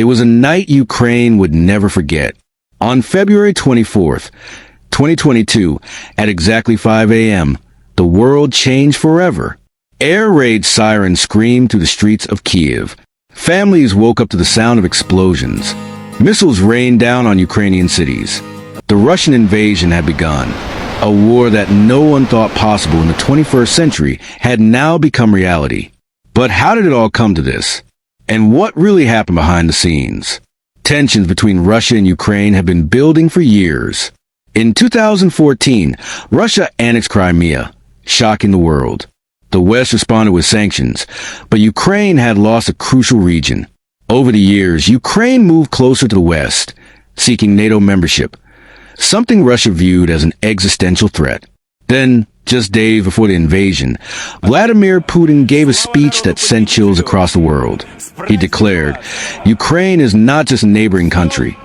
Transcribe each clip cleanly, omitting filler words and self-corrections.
It was a night Ukraine would never forget. On February 24th, 2022, at exactly 5 a.m., the world changed forever. Air raid sirens screamed through the streets of Kyiv. Families woke up to the sound of explosions. Missiles rained down on Ukrainian cities. The Russian invasion had begun. A war that no one thought possible in the 21st century had now become reality. But how did it all come to this? And what really happened behind the scenes? Tensions between Russia and Ukraine have been building for years. In 2014, Russia annexed Crimea, shocking the world. The West responded with sanctions, but Ukraine had lost a crucial region. Over the years, Ukraine moved closer to the West, seeking NATO membership, something Russia viewed as an existential threat. Then, just days before the invasion, Vladimir Putin gave a speech that sent chills across the world. He declared, "Ukraine is not just a neighboring country.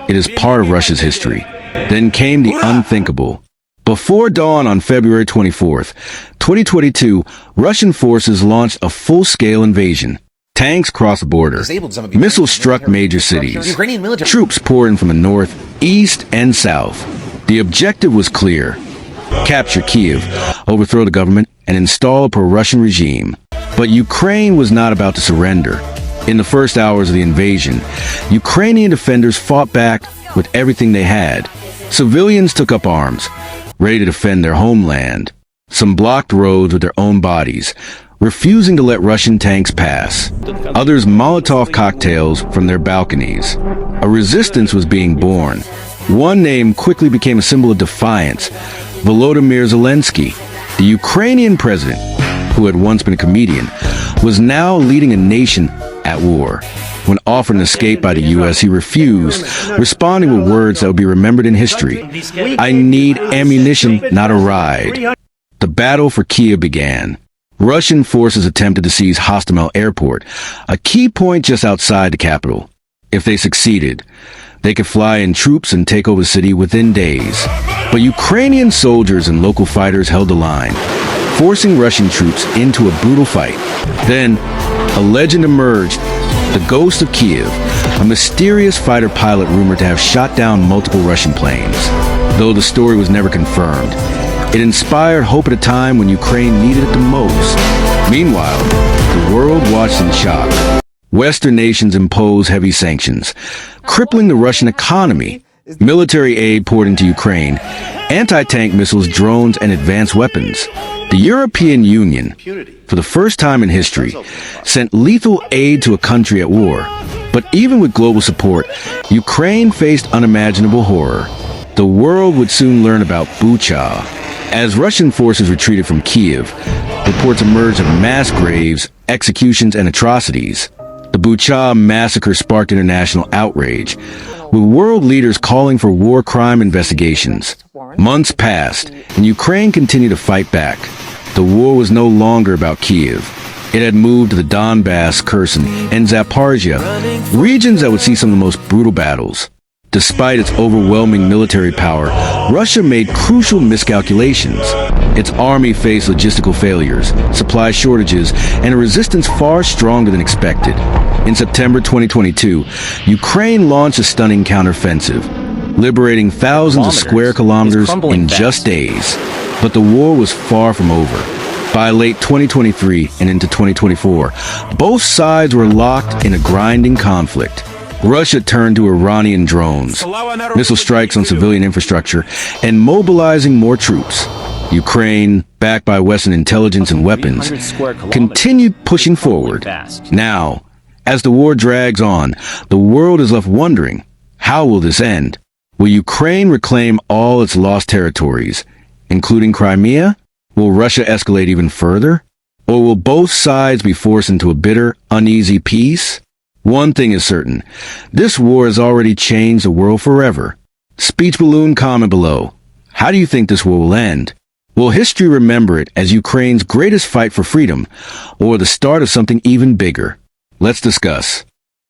It is part of Russia's history." Then came the unthinkable. Before dawn on February 24th, 2022, Russian forces launched a full-scale invasion. Tanks crossed the border. Missiles struck major cities. Troops poured in from the north, east, and south. The objective was clear: capture Kyiv, overthrow the government, and install a pro-Russian regime. But Ukraine was not about to surrender. In the first hours of the invasion, Ukrainian defenders fought back with everything they had. Civilians took up arms, ready to defend their homeland. Some blocked roads with their own bodies, refusing to let Russian tanks pass. Others Molotov cocktails from their balconies. A resistance was being born. One name quickly became a symbol of defiance: Volodymyr Zelensky. The Ukrainian president, who had once been a comedian, was now leading a nation at war. When offered an escape by the U.S., he refused, responding with words that would be remembered in history: "I need ammunition, not a ride." The battle for Kyiv began. Russian forces attempted to seize Hostomel Airport, a key point just outside the capital. If they succeeded, they could fly in troops and take over the city within days. But Ukrainian soldiers and local fighters held the line, forcing Russian troops into a brutal fight. Then, a legend emerged: the Ghost of Kyiv, a mysterious fighter pilot rumored to have shot down multiple Russian planes. Though the story was never confirmed, it inspired hope at a time when Ukraine needed it the most. Meanwhile, the world watched in shock. Western nations imposed heavy sanctions, crippling the Russian economy. Military aid poured into Ukraine, anti-tank missiles, drones, and advanced weapons. The European Union, for the first time in history, sent lethal aid to a country at war. But even with global support, Ukraine faced unimaginable horror. The world would soon learn about Bucha. As Russian forces retreated from Kyiv, reports emerged of mass graves, executions, and atrocities. The Bucha massacre sparked international outrage, with world leaders calling for war crime investigations. Months passed, and Ukraine continued to fight back. The war was no longer about Kyiv. It had moved to the Donbass, Kherson, and Zaporizhia, regions that would see some of the most brutal battles. Despite its overwhelming military power, Russia made crucial miscalculations. Its army faced logistical failures, supply shortages, and a resistance far stronger than expected. In September 2022, Ukraine launched a stunning counteroffensive, liberating thousands of square kilometers in just days. But the war was far from over. By late 2023 and into 2024, both sides were locked in a grinding conflict. Russia turned to Iranian drones, missile strikes on civilian infrastructure, and mobilizing more troops. Ukraine, backed by Western intelligence and weapons, continued pushing forward. Now, as the war drags on, the world is left wondering, how will this end? Will Ukraine reclaim all its lost territories, including Crimea? Will Russia escalate even further? Or will both sides be forced into a bitter, uneasy peace? One thing is certain: this war has already changed the world forever. Speech balloon comment below. How do you think this war will end? Will history remember it as Ukraine's greatest fight for freedom, or the start of something even bigger? Let's discuss.